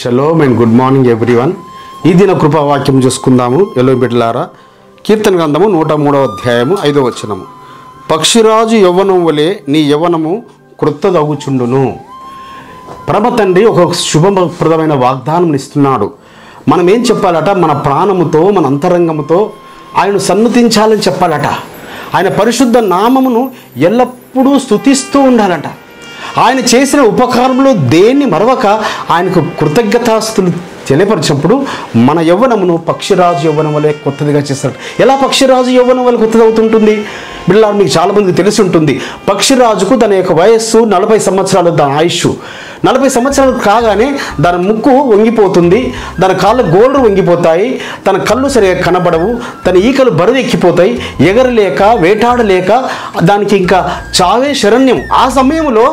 Shalom and good morning everyone. ఈ దిన కృపావాక్యం చూసుకుందాము. ఎలో బిడ్డలారా, కీర్తన గ్రంథము 103వ అధ్యాయము 5వ వచనము. పక్షిరాజు యవ్వనం వలె నీ యవ్వనము క్రొత్తదగుచుండును. పరమ తండ్రి ఒక శుభప్రదమైన వాగ్దానం ఇస్తున్నాడు. మనం ఏం చెప్పాలట? మన ప్రాణముతో, మన అంతరంగముతో ఆయనను సన్నుతించాలని చెప్పాలట. ఆయన పరిశుద్ధ నామమును ఎల్లప్పుడూ స్తుతిస్తూ ఉండాలట. ఆయన చేసిన ఉపకారంలో దేన్ని మరవక ఆయనకు కృతజ్ఞతాస్తులు తెలియపరిచినప్పుడు మన యవ్వనమును పక్షిరాజు యవ్వనం వలె కొత్తదిగా చేస్తాడు. ఎలా పక్షిరాజు యవ్వనం వల్ల కొత్తది అవుతుంటుంది? బిడ్డలారా, మీకు చాలామందికి తెలిసి ఉంటుంది. పక్షిరాజుకు తన యొక్క వయస్సు 40 సంవత్సరాలు, దాని ఆయుష్ 40 సంవత్సరాలు కాగానే దాని ముక్కు వంగిపోతుంది, దాని కాళ్ళు గోళ్ళు వంగిపోతాయి, తన కళ్ళు సరిగా కనబడవు, తన ఈకలు బరువు ఎక్కిపోతాయి, ఎగరలేక వేటాడలేక దానికి ఇంకా చావే శరణ్యం. ఆ సమయంలో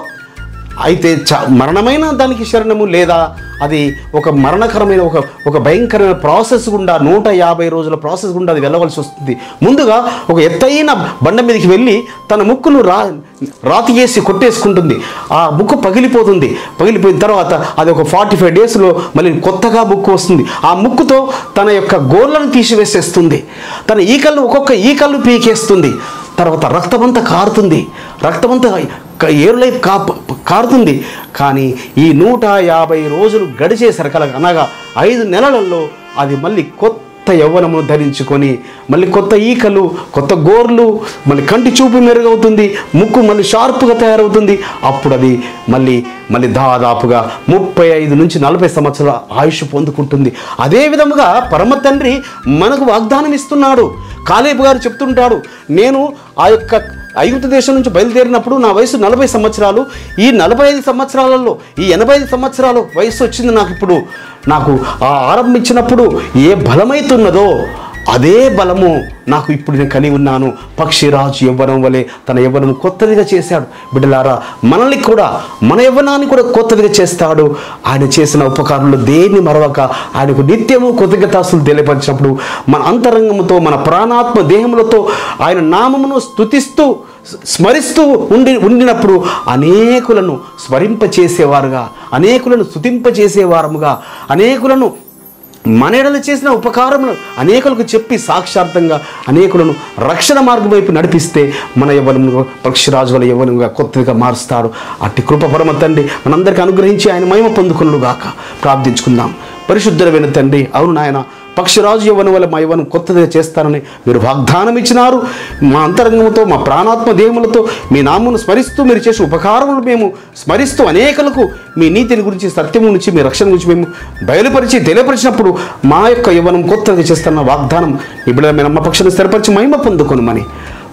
అయితే మరణమైన దానికి శరణము, లేదా అది ఒక మరణకరమైన ఒక భయంకరమైన ప్రాసెస్ గుండా 150 రోజుల ప్రాసెస్ గుండా అది వెళ్ళవలసి వస్తుంది. ముందుగా ఒక ఎత్తైన బండ మీదకి వెళ్ళి తన ముక్కును రాతి వేసి కొట్టేసుకుంటుంది. ఆ ముక్కు పగిలిపోయిన తర్వాత అది ఒక 45 డేస్లో మళ్ళీ కొత్తగా ముక్కు వస్తుంది. ఆ ముక్కుతో తన యొక్క గోళ్ళను తీసివేసేస్తుంది, తన ఈకలను ఒక్కొక్క ఈకలను పీకేస్తుంది. తర్వాత రక్తమంతా కారుతుంది, రక్తమంతా ఏరులై కారుతుంది. కానీ ఈ 150 రోజులు గడిచేసరికి, అనగా 5 నెలలలో అది మళ్ళీ కొత్త యవ్వనమును ధరించుకొని, మళ్ళీ కొత్త ఈకలు, కొత్త గోర్లు, మళ్ళీ కంటి చూపు మెరుగవుతుంది, ముక్కు మళ్ళీ షార్ప్గా తయారవుతుంది. అప్పుడు అది మళ్ళీ దాదాపుగా 35 నుంచి 40 సంవత్సరాల ఆయుష్ పొందుకుంటుంది. అదే విధముగా పరమ తండ్రి మనకు వాగ్దానం ఇస్తున్నాడు. కాలేబు గారు చెప్తుంటాడు, నేను ఆ యొక్క ఐగుప్తు దేశం నుంచి బయలుదేరినప్పుడు నా వయసు 40 సంవత్సరాలు. ఈ 45 సంవత్సరాలలో ఈ 85 సంవత్సరాలు వయసు వచ్చింది నాకు. ఇప్పుడు నాకు ఆ ఆరంభించినప్పుడు ఏ బలమైతున్నదో అదే బలము నాకు ఇప్పుడు నేను కలిగి ఉన్నాను. పక్షిరాజు యవ్వనం వలె తన యవ్వనం కొత్తదిగా చేశాడు. బిడ్డలారా, మనల్ని కూడా, మన యవ్వనాన్ని కూడా కొత్తదిగా చేస్తాడు. ఆయన చేసిన ఉపకారంలో దేన్ని మరవక ఆయనకు నిత్యము కృతజ్ఞతాస్తులు తెలియపరిచినప్పుడు, మన అంతరంగముతో, మన ప్రాణాత్మ దేహములతో ఆయన నామమును స్తుతిస్తూ స్మరిస్తూ ఉండినప్పుడు అనేకులను స్మరింపచేసేవారుగా, అనేకులను స్తుతింపచేసేవారముగా, అనేకులను మనెడలు చేసిన ఉపకారములు అనేకులకు చెప్పి సాక్షార్థంగా అనేకులను రక్షణ మార్గం వైపు నడిపిస్తే మన యవ్వనము పక్షిరాజు వల్ల యవ్వనంగా కొత్తగా మారుస్తాడు. అట్టి కృప పరమ తండ్రి మనందరికీ అనుగ్రహించి ఆయన మహిమ పొందుకొనుగాక. ప్రార్థించుకుందాం. పరిశుద్ధమైన తండ్రి, అవును నాయన, పక్షిరాజు యవ్వనం వల్ల మా యవ్వనం కొత్తగా చేస్తారని మీరు వాగ్దానం ఇచ్చినారు. మా అంతరంగంతో, మా ప్రాణాత్మ దేహములతో మీ నామమును స్మరిస్తూ మీరు చేసే ఉపకారములు మేము స్మరిస్తూ అనేకులకు మీ నీతిని గురించి, సత్యము నుంచి, మీ రక్షణ గురించి మేము తెలియపరిచినప్పుడు మా యొక్క యవ్వనం కొత్తగా చేస్తున్న వాగ్దానం ఇప్పుడు మీ నమ్మ పక్షాన్ని స్థిరపరిచి మహిమ పొందుకొనుమని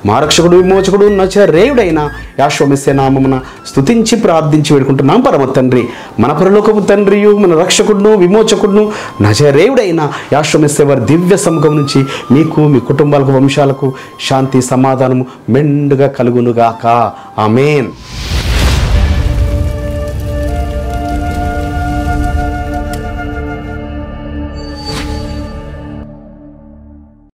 మా రక్షకుడు, విమోచకుడు, నజరేయుడైన యేసు మెస్సీయ నామమున స్తుతించి ప్రార్థించి వేడుకుంటున్నాం పరమ తండ్రి. మన పరలోకపు తండ్రియు, మన రక్షకుడును, విమోచకుడును, నజరేయుడైన యేసు మెస్సీయ వారి దివ్య సముఖం నుంచి మీకు, మీ కుటుంబాలకు, వంశాలకు శాంతి సమాధానము మెండుగా కలుగునుగాక. ఆమేన్.